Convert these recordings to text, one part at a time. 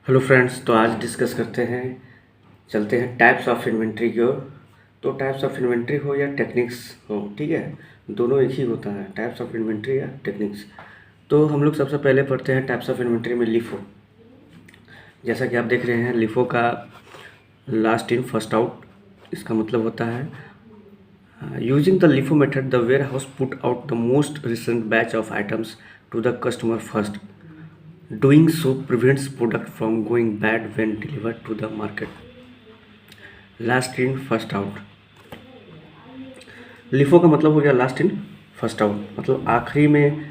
Hello friends, तो आज discuss करते हैं, चलते हैं टाइप्स ऑफ इन्वेंट्री की ओर। तो टाइप्स ऑफ इन्वेंट्री हो या टेक्निक्स हो, ठीक है, दोनों एक ही होता है, टाइप्स ऑफ इन्वेंट्री या टेक्निक्स। तो हम लोग सबसे पहले पढ़ते हैं टाइप्स ऑफ इन्वेंट्री में लिफो। जैसा कि आप देख रहे हैं, लिफो का लास्ट इन फर्स्ट आउट, इसका मतलब होता है using the LIFO method the warehouse put out the most recent batch of items to the customer first. Doing so prevents product from going bad when delivered to the market. Last in first out. LIFO का मतलब हो गया last in first out, मतलब आखिरी में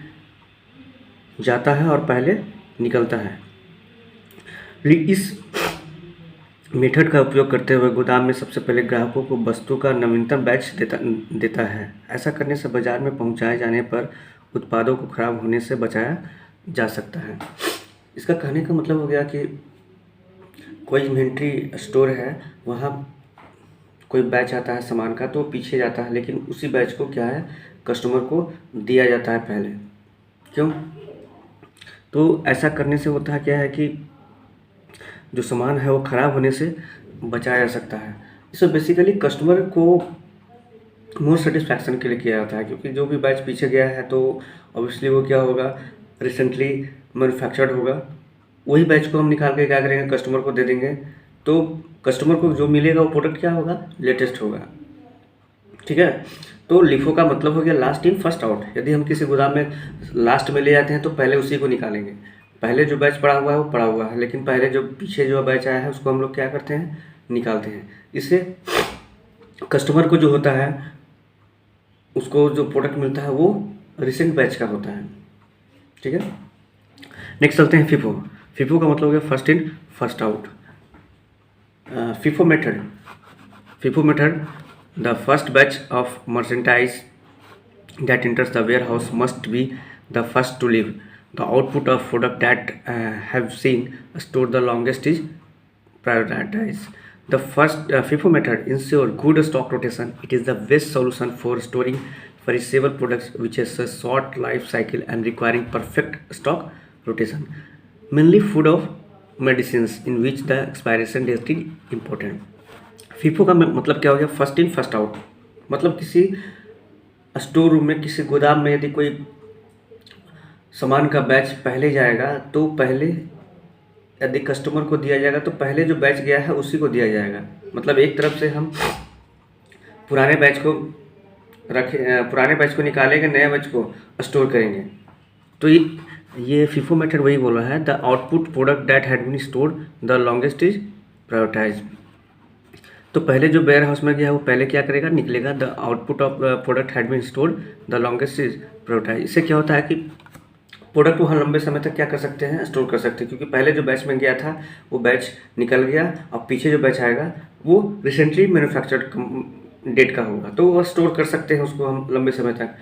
जाता है और पहले निकलता है। इस मेथड का उपयोग करते हुए गोदाम में सबसे पहले ग्राहकों को वस्तु का नवीनतम बैच देता है। ऐसा करने से बाजार में पहुंचाए जाने पर उत्पादों को खराब होने से बचाया जा सकता है। इसका कहने का मतलब हो गया कि कोई इन्वेंट्री स्टोर है, वहाँ कोई बैच आता है सामान का तो पीछे जाता है, लेकिन उसी बैच को क्या है कस्टमर को दिया जाता है पहले। क्यों? तो ऐसा करने से होता है क्या है कि जो सामान है वो ख़राब होने से बचाया जा सकता है। इसमें बेसिकली कस्टमर को मोर सेटिस्फैक्शन के लिए किया जाता है, क्योंकि जो भी बैच पीछे गया है तो ऑब्वियसली वो क्या होगा, रिसेंटली मैन्युफैक्चर्ड होगा। वही बैच को हम निकाल के क्या करेंगे, कस्टमर को दे देंगे, तो कस्टमर को जो मिलेगा वो प्रोडक्ट क्या होगा, लेटेस्ट होगा। ठीक है, तो लिफो का मतलब हो गया लास्ट इन फर्स्ट आउट। यदि हम किसी गोदाम में लास्ट में ले जाते हैं तो पहले उसी को निकालेंगे। पहले जो बैच पड़ा हुआ है वो पड़ा हुआ है, लेकिन पहले जो पीछे जो बैच आया है उसको हम लोग क्या करते हैं, निकालते हैं। इससे कस्टमर को जो होता है उसको जो प्रोडक्ट मिलता है वो रिसेंट बैच का होता है। ठीक है, नेक्स्ट चलते हैं फीफो। फीफो का मतलब हो गया first in first out. FIFO method the first batch of merchandise that enters the warehouse must be the first to leave. The output of product that have seen stored the longest is prioritized. The first FIFO method ensure good stock rotation. It is the best solution for storing perishable products which has a short life cycle and requiring perfect stock rotation. Mainly food of medicines in which the expiration date is important. FIFO का मतलब क्या हो गया, first in first out. मतलब किसी store room में, किसी गोदाम में यदि कोई सामान का बैच पहले जाएगा तो पहले यदि कस्टमर को दिया जाएगा तो पहले जो बैच गया है उसी को दिया जाएगा। मतलब एक तरफ से हम पुराने बैच को पुराने बैच को निकालेंगे, नए बैच को स्टोर करेंगे। तो ये फीफो मेथड वही बोल रहा है, the output product that had been stored the longest is prioritize. तो पहले जो वेयर हाउस में गया है वो पहले क्या करेगा, निकलेगा। The output of product had been stored the longest is prioritize. इससे क्या होता है कि प्रोडक्ट को हम लंबे समय तक क्या कर सकते हैं, स्टोर कर सकते हैं, क्योंकि पहले जो बैच में गया था वो बैच निकल गया और पीछे जो बैच आएगा वो रिसेंटली मैन्युफैक्चर्ड डेट का होगा, तो वो स्टोर कर सकते हैं उसको हम लंबे समय तक।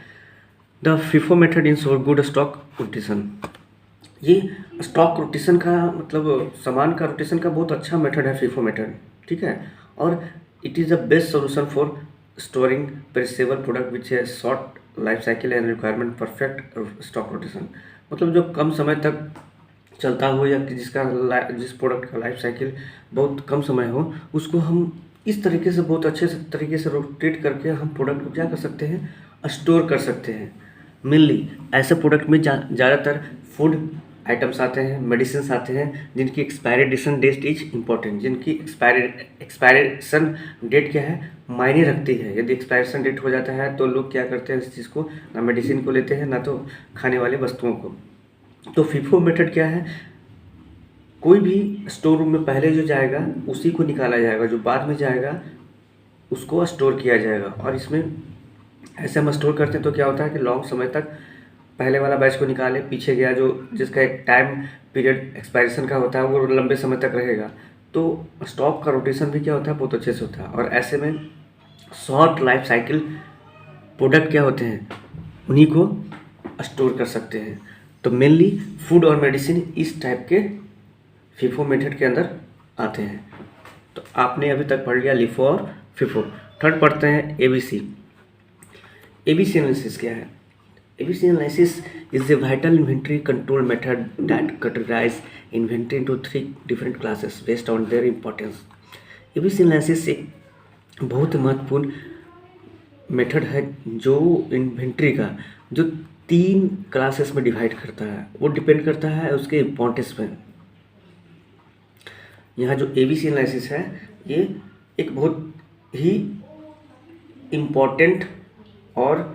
The FIFO method ensure good stock rotation. ये स्टॉक रोटेशन का मतलब सामान का रोटेशन का बहुत अच्छा मेथड है फीफो मेथड। ठीक है, और it is the best solution for storing perishable product which है short life cycle and requirement perfect stock rotation. मतलब जो कम समय तक चलता हो या जिस प्रोडक्ट का लाइफ साइकिल बहुत कम समय हो, उसको हम इस तरीके से बहुत अच्छे से तरीके से रोटेट करके हम प्रोडक्ट को क्या कर सकते हैं, स्टोर कर सकते हैं। मेनली ऐसे प्रोडक्ट में ज़्यादातर फूड आइटम्स आते हैं, मेडिसिन आते हैं, जिनकी एक्सपायरेशन डेट इज इम्पॉर्टेंट, जिनकी एक्सपायरेशन डेट क्या है, मायने रखती है। यदि एक्सपायरेशन डेट हो जाता है तो लोग क्या करते हैं, इस चीज़ को ना मेडिसिन को लेते हैं ना तो खाने वाले वस्तुओं को। तो फीफो मेथड क्या है, कोई भी स्टोर रूम में पहले जो जाएगा उसी को निकाला जाएगा, जो बाद में जाएगा उसको स्टोर किया जाएगा। और इसमें ऐसे हम स्टोर करते हैं तो क्या होता है कि लॉन्ग समय तक पहले वाला बैच को निकाले, पीछे गया जो जिसका एक टाइम पीरियड एक्सपायरेशन का होता है वो लंबे समय तक रहेगा। तो स्टॉक का रोटेशन भी क्या होता है, बहुत अच्छे से होता है। और ऐसे में शॉर्ट लाइफ साइकिल प्रोडक्ट क्या होते हैं, उन्हीं को स्टोर कर सकते हैं। तो मेनली फूड और मेडिसिन इस टाइप के फीफो मेथड के अंदर आते हैं। तो आपने अभी तक पढ़ लिया लिफो और फीफो। थर्ड पढ़ते हैं एबीसी। एबीसी एनालिसिस क्या है। ABC analysis is a vital inventory control method that categorizes inventory into three different classes based on their importance. ABC analysis एक बहुत महत्वपूर्ण मेथड है जो इन्वेंट्री का जो 3 क्लासेस में डिवाइड करता है, वो डिपेंड करता है उसके इम्पोर्टेंस पे। यहाँ जो ABC एनालिसिस है ये एक बहुत ही इम्पोर्टेंट और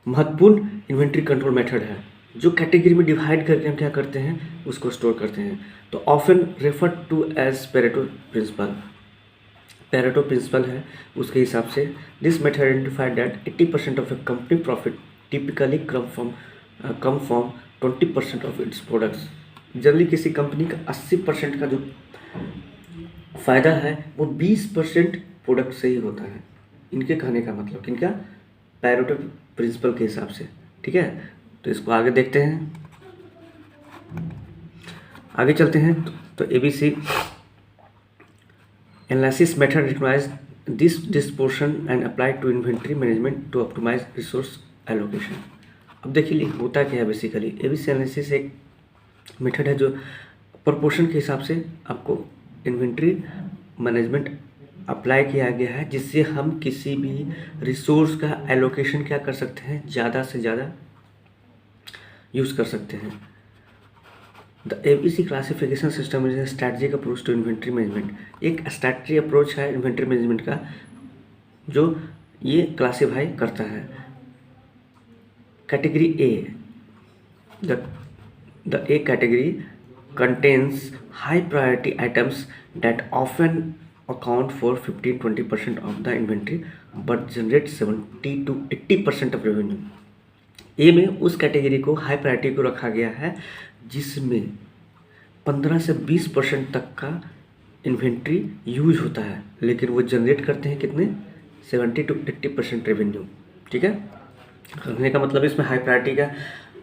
महत्वपूर्ण इन्वेंट्री कंट्रोल मेथड है जो कैटेगरी में डिवाइड करके हम क्या करते हैं उसको स्टोर करते हैं। तो often refer to as Pareto principle. Pareto principle है उसके हिसाब से this method identified that 80% of a company profit typically come from 20% of its products. Generally किसी कंपनी का 80% का जो फ़ायदा है वो 20% प्रोडक्ट से ही होता है। इनके कहने का मतलब किनका, पेरेटो प्रिंसिपल के हिसाब से। ठीक है, तो इसको आगे देखते हैं, आगे चलते हैं। तो ABC analysis method recognize this portion and apply to inventory management to optimize resource allocation. अब देखिए होता क्या है बेसिकली, ABC एनालिसिस एक मेथड है जो प्रोपोर्शन के हिसाब से आपको इन्वेंट्री मैनेजमेंट अप्लाई किया गया है, जिससे हम किसी भी रिसोर्स का एलोकेशन क्या कर सकते हैं, ज़्यादा से ज़्यादा यूज़ कर सकते हैं। The ABC classification system is strategic approach to inventory management. एक स्ट्रैटेजी अप्रोच है इन्वेंट्री मैनेजमेंट का जो ये क्लासीफाई करता है। Category A, the A category contains high priority items that often account for 15-20% of the inventory but generate 70 to 80% of revenue। ए में उस category को हाई प्रायोरिटी को रखा गया है जिसमें 15 से 20% तक का इन्वेंट्री यूज होता है, लेकिन वो जनरेट करते हैं कितने, 70 to 80% रेवेन्यू। ठीक है, कहने का मतलब इसमें हाई प्रायोरिटी का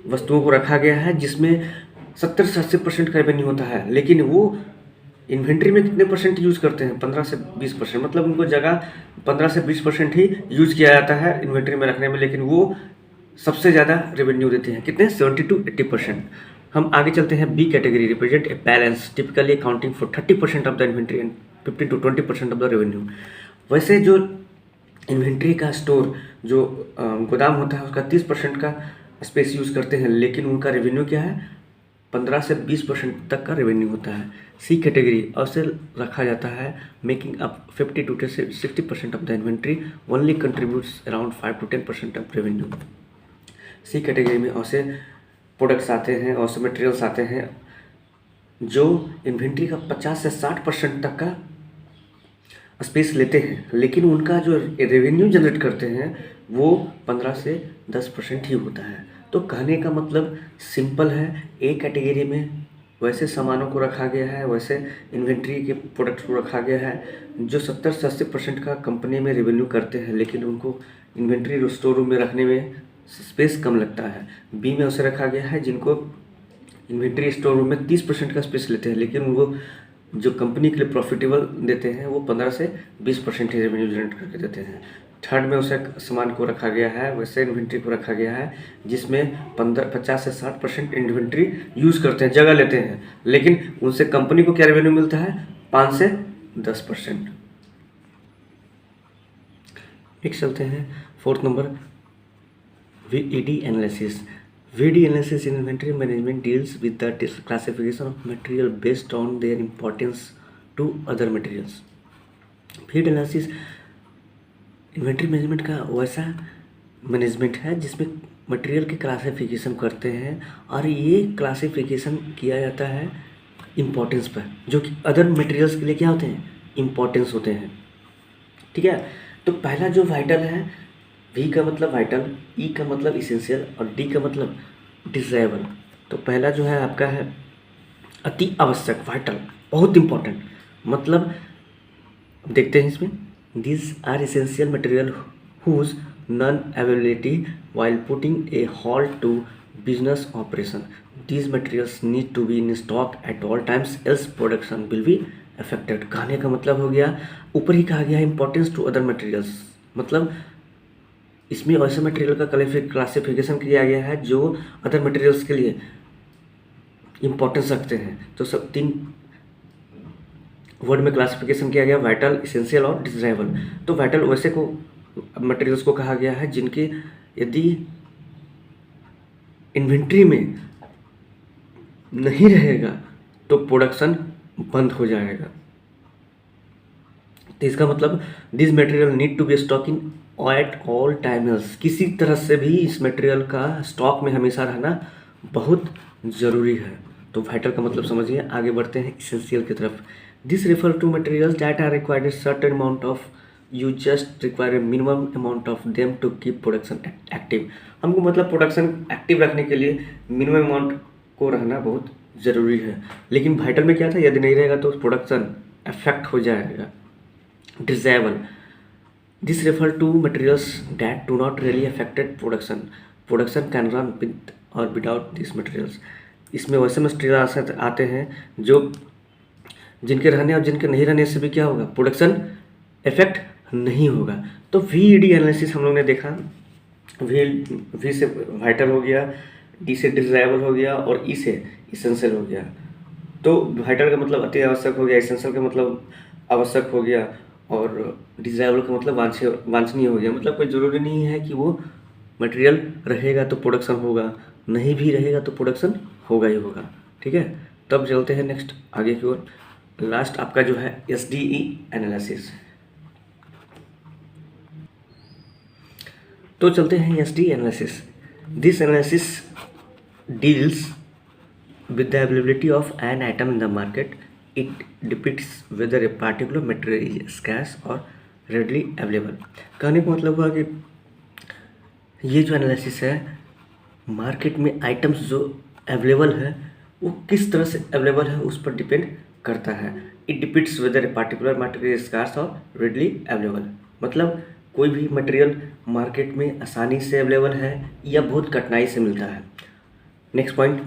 वस्तुओं को रखा गया है जिसमें 70 से 80% का रेवेन्यू होता है, लेकिन वो इन्वेंट्री में कितने परसेंट यूज़ करते हैं, 15 से 20%। मतलब उनको जगह 15 से 20% ही यूज़ किया जाता है इन्वेंट्री में रखने में, लेकिन वो सबसे ज़्यादा रेवेन्यू देते हैं कितने, 70 to 80%। हम आगे चलते हैं। B category represent a balance typically accounting for 30% of the inventory and 15 to 20% of the revenue. वैसे जो इन्वेंट्री का स्टोर जो गोदाम होता है उसका 30% का स्पेस यूज़ करते हैं, लेकिन उनका रेवेन्यू क्या है, 15 से 20% तक का रेवेन्यू होता है। सी कैटेगरी औसे रखा जाता है making up 50 to 60% of the inventory only contributes around 5 to 10% of revenue. C category में औसे प्रोडक्ट्स आते हैं, औसे मटेरियल्स आते हैं जो इन्वेंट्री का 50 से 60% तक का स्पेस लेते हैं, लेकिन उनका जो रेवेन्यू जनरेट करते हैं वो 15 से 10% ही होता है। तो कहने का मतलब सिंपल है, ए कैटेगरी में वैसे सामानों को रखा गया है, वैसे इन्वेंट्री के प्रोडक्ट्स को रखा गया है जो 70 से 80% का कंपनी में रेवेन्यू करते हैं, लेकिन उनको इन्वेंट्री स्टोर रूम में रखने में स्पेस कम लगता है। बी में उसे रखा गया है जिनको इन्वेंट्री स्टोर रूम में 30% का स्पेस लेते हैं, लेकिन वो जो कंपनी के लिए प्रॉफिटेबल देते हैं वो 15 से 20% ही रेवेन्यू जनरेट करके देते हैं। थर्ड में उसे सामान को रखा गया है, वैसे इन्वेंट्री को रखा गया है जिसमें 50 से 60% इन्वेंट्री यूज़ करते हैं, जगह लेते हैं, लेकिन उनसे कंपनी को क्या रेवेन्यू मिलता है, 5 से 10%। नेक्स्ट चलते हैं fourth number, VED analysis. VED analysis in inventory management deals with the classification of material based on their importance to other materials. VED analysis inventory management का वैसा मैनेजमेंट है जिसमें मटेरियल की क्लासिफिकेशन करते हैं, और ये क्लासिफिकेशन किया जाता है इम्पोर्टेंस पर, जो कि अदर मटेरियल्स के लिए क्या होते हैं, इम्पोर्टेंस होते हैं। ठीक है, तो पहला जो वाइटल है, V का मतलब वाइटल, E का मतलब इसेंशियल और D का मतलब डिज़ायरेबल। तो पहला जो है आपका है अति आवश्यक, वाइटल, बहुत इम्पोर्टेंट। मतलब देखते हैं इसमें, these are essential material whose non-availability while putting a halt to business operation. These materials need to be in stock at all times else production will be affected। कहने का मतलब हो गया, ऊपर ही कहा गया importance to other materials, मतलब इसमें वैसे मटेरियल का क्लासिफिकेशन किया गया है जो अदर मटेरियल्स के लिए इम्पोर्टेंस रखते हैं। तो सब 3 वर्ड में क्लासिफिकेशन किया गया, वाइटल, इसेंशियल और डिजायरेबल। तो वाइटल वैसे को मटेरियल्स को कहा गया है जिनके यदि इन्वेंट्री में नहीं रहेगा तो प्रोडक्शन बंद हो जाएगा। तो इसका मतलब this material need to be stock in at all times. किसी तरह से भी इस मटेरियल का स्टॉक में हमेशा रहना बहुत ज़रूरी है। तो वाइटल का मतलब समझिए। आगे बढ़ते हैं इसेंशियल की तरफ। This refer to materials that are required certain amount of, you just require a minimum amount of them to keep production active. हमको मतलब प्रोडक्शन एक्टिव रखने के लिए मिनिमम अमाउंट को रहना बहुत ज़रूरी है। लेकिन वाइटल में क्या था, यदि नहीं रहेगा तो प्रोडक्शन अफेक्ट हो जाएगा। Desirable, this refer to materials that do not really affected production, production can run with और विदाउट दिस मटेरियल्स। इसमें वैसे मटेरियल आते हैं जो जिनके रहने और जिनके नहीं रहने से भी क्या होगा, प्रोडक्शन इफेक्ट नहीं होगा। तो वीईडी एनालिसिस हम लोग ने देखा। वी से वाइटल हो गया, डी से डिजायरेबल हो गया और ई से इसेंशियल हो गया। तो वाइटल का मतलब अति आवश्यक हो गया, इसेंशियल का मतलब आवश्यक हो गया और डिजायरेबल का मतलब वांछनीय हो गया। मतलब कोई ज़रूरी नहीं है कि वो मटेरियल रहेगा तो प्रोडक्शन होगा, नहीं भी रहेगा तो प्रोडक्शन होगा ही होगा। ठीक है, तब चलते हैं नेक्स्ट आगे की ओर। लास्ट आपका जो है एसडीई एनालिसिस। तो चलते हैं SDE analysis. This analysis deals with the availability of an item in the market. It depicts whether a particular material is scarce or readily available. कहने का मतलब हुआ कि ये जो एनालिसिस है, मार्केट में आइटम्स जो अवेलेबल है वो किस तरह से अवेलेबल है उस पर डिपेंड करता है। It depends whether a particular material scarce और रेडली अवेलेबल। मतलब कोई भी मटेरियल मार्केट में आसानी से अवेलेबल है या बहुत कठिनाई से मिलता है। Next point,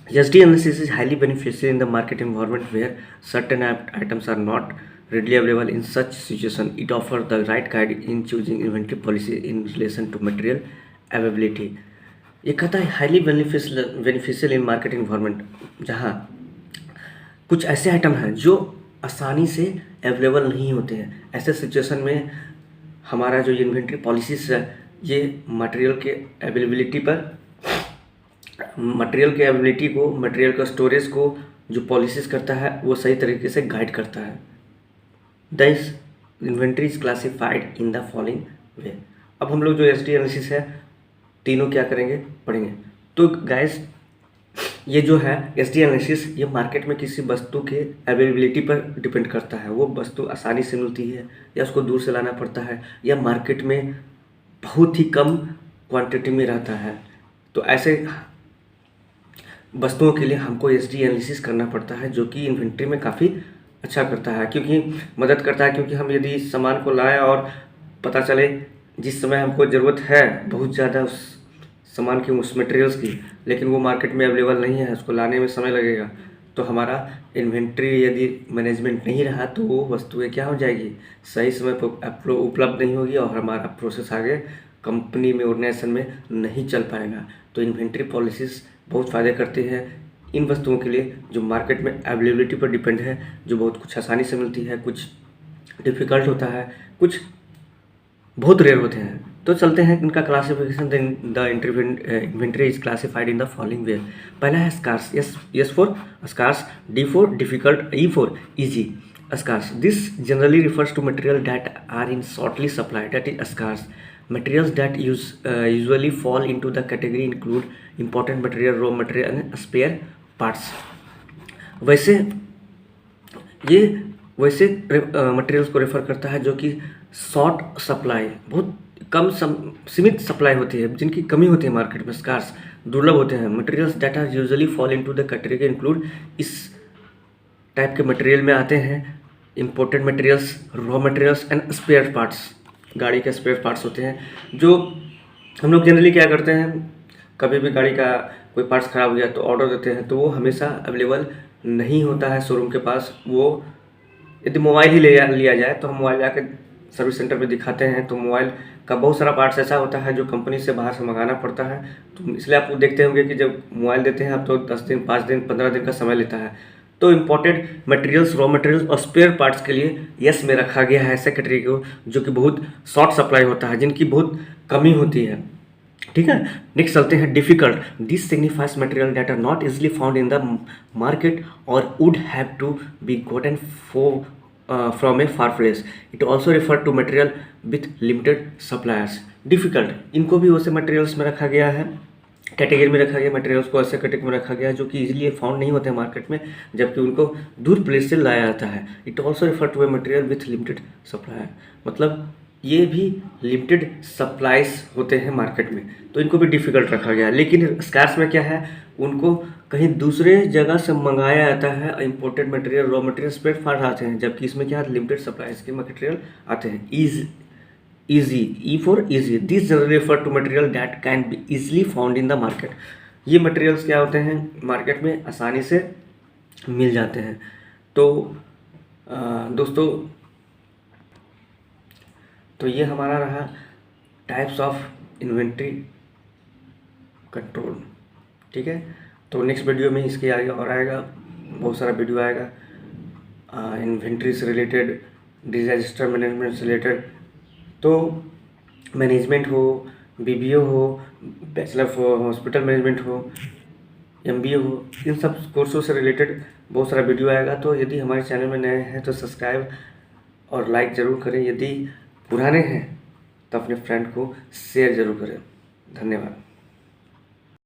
SD analysis is highly beneficial in the market environment where certain items are not readily available. In such situation, it offers the right guide in choosing inventory policy in relation to material availability. ये कहता है highly beneficial in market environment, जहाँ कुछ ऐसे item हैं जो आसानी से अवेलेबल नहीं होते हैं। ऐसे सिचुएशन में हमारा जो इन्वेंट्री पॉलिसीज है ये मटेरियल के अवेलेबिलिटी को, मटेरियल का स्टोरेज को जो पॉलिसीज करता है वो सही तरीके से गाइड करता है। This inventory is classified in the following वे। अब हम लोग जो एसडी एनालिसिस है तीनों क्या करेंगे, पढ़ेंगे। तो गाइस ये जो है एसडी एनालिसिस ये मार्केट में किसी वस्तु के अवेलेबिलिटी पर डिपेंड करता है। वो वस्तु आसानी से मिलती है या उसको दूर से लाना पड़ता है या मार्केट में बहुत ही कम क्वांटिटी में रहता है। तो ऐसे वस्तुओं के लिए हमको एसडी एनालिसिस करना पड़ता है, जो कि इन्वेंट्री में काफ़ी अच्छा करता है, क्योंकि मदद करता है। क्योंकि हम यदि सामान को लाएं और पता चले जिस समय हमको ज़रूरत है बहुत ज़्यादा उस सामान की, उस मटेरियल्स की, लेकिन वो मार्केट में अवेलेबल नहीं है, उसको लाने में समय लगेगा, तो हमारा इन्वेंट्री यदि मैनेजमेंट नहीं रहा तो वो वस्तुएँ क्या हो जाएगी, सही समय पर उपलब्ध नहीं होगी और हमारा प्रोसेस आगे कंपनी में, ऑर्गेनाइजेशन में नहीं चल पाएगा। तो इन्वेंट्री पॉलिसीज़ बहुत फ़ायदे करती है इन वस्तुओं के लिए जो मार्केट में अवेलेबिलिटी पर डिपेंड है, जो बहुत कुछ आसानी से मिलती है, कुछ डिफ़िकल्ट होता है, कुछ बहुत रेयर होते हैं। तो चलते हैं इनका classification. The inventory is classified in the following way. पहला है scarce, S for scarce, D for difficult, E for easy. Scarce, this generally refers to material that are in shortly supply, that is scarce. Materials that usually fall into the category include important material, raw material and spare parts. वैसे materials को refer करता है जो कि short supply, बहुत कम सीमित supply होती है, जिनकी कमी होती है मार्केट में, स्कार्स, दुर्लभ होते हैं। Materials that are usually fall into the category include, इस टाइप के मटेरियल में आते हैं important materials, raw materials and spare parts. गाड़ी के स्पेयर पार्ट्स होते हैं जो हम लोग जनरली क्या करते हैं, कभी भी गाड़ी का कोई पार्ट्स ख़राब हो गया तो ऑर्डर देते हैं, तो वो हमेशा अवेलेबल नहीं होता है शोरूम के पास। वो यदि मोबाइल ही लिया जाए तो हम मोबाइल जाकर सर्विस सेंटर पे दिखाते हैं तो मोबाइल का बहुत सारा पार्ट्स ऐसा होता है जो कंपनी से बाहर से मंगाना पड़ता है। तो इसलिए आप देखते होंगे कि जब मोबाइल देते हैं आप तो 10 दिन, 5 दिन, 15 दिन का समय लेता है। तो इम्पोर्टेड मटेरियल्स, रॉ मटेरियल्स और स्पेयर पार्ट्स के लिए यस में रखा गया है ऐसे कैटेगरी को जो कि बहुत शॉर्ट सप्लाई होता है, जिनकी बहुत कमी होती है। ठीक है, नेक्स्ट चलते हैं difficult. This signifies material that are not easily found in the market और would have to be gotten from a far place. It also refer to material with limited suppliers. Difficult, इनको भी वैसे materials में रखा गया है, category में रखा गया, मटेरियल्स को ऐसे कैटेगरी में रखा गया है जो कि इजीली फाउंड नहीं होते हैं मार्केट में, जबकि उनको दूर प्लेस से लाया जाता है। It also refer to a material with limited supplier, मतलब ये भी लिमिटेड सप्लाईज होते हैं मार्केट में, तो इनको भी डिफ़िकल्ट रखा गया है। लेकिन स्कार्स में क्या है, उनको कहीं दूसरे जगह से मंगाया जाता है, imported material, raw material, spare part आते हैं, जबकि इसमें क्या लिमिटेड सप्लाईज के मटेरियल आते हैं। Easy, E for easy, this generally refer to material that can be easily found in the market. ये मटेरियल्स क्या होते हैं, मार्केट में आसानी से मिल जाते हैं। तो दोस्तों, तो ये हमारा रहा टाइप्स ऑफ इन्वेंट्री कंट्रोल। ठीक है, तो नेक्स्ट वीडियो में इसके आगे और आएगा, बहुत सारा वीडियो आएगा इन्वेंट्री से रिलेटेड, डिजास्टर मैनेजमेंट से रिलेटेड। तो मैनेजमेंट हो, बीबीए हो, बैचलर ऑफ हॉस्पिटल मैनेजमेंट हो, एमबीए हो, इन सब कोर्सों से रिलेटेड बहुत सारा वीडियो आएगा। तो यदि हमारे चैनल में नए हैं तो सब्सक्राइब और लाइक ज़रूर करें। यदि पुराने हैं तो अपने फ्रेंड को शेयर ज़रूर करें। धन्यवाद।